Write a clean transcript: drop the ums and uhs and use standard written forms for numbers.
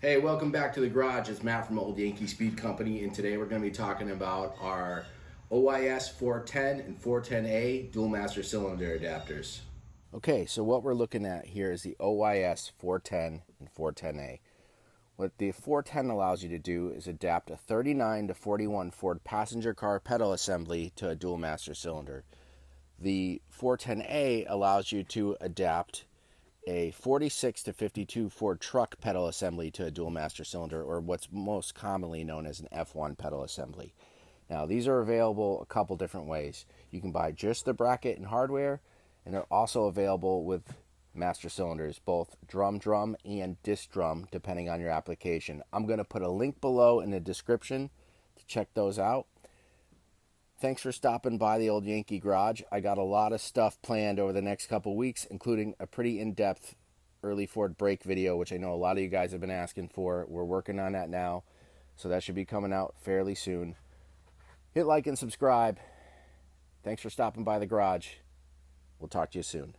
Hey, welcome back to the garage. It's Matt from Old Yankee Speed Company, and today we're going to be talking about our OIS 410 and 410A dual master cylinder adapters. Okay, so what we're looking at here is the OIS 410 and 410A. What the 410 allows you to do is adapt a 39 to 41 Ford passenger car pedal assembly to a dual master cylinder. The 410A allows you to adapt a 46 to 52 Ford truck pedal assembly to a dual master cylinder, or what's most commonly known as an F1 pedal assembly. Now, these are available a couple different ways. You can buy just the bracket and hardware, and they're also available with master cylinders, both drum and disc drum, depending on your application. I'm going to put a link below in the description to check those out. Thanks for stopping by the Old Yankee Garage. I got a lot of stuff planned over the next couple weeks, including a pretty in-depth early Ford brake video, which I know a lot of you guys have been asking for. We're working on that now, so that should be coming out fairly soon. Hit like and subscribe. Thanks for stopping by the garage. We'll talk to you soon.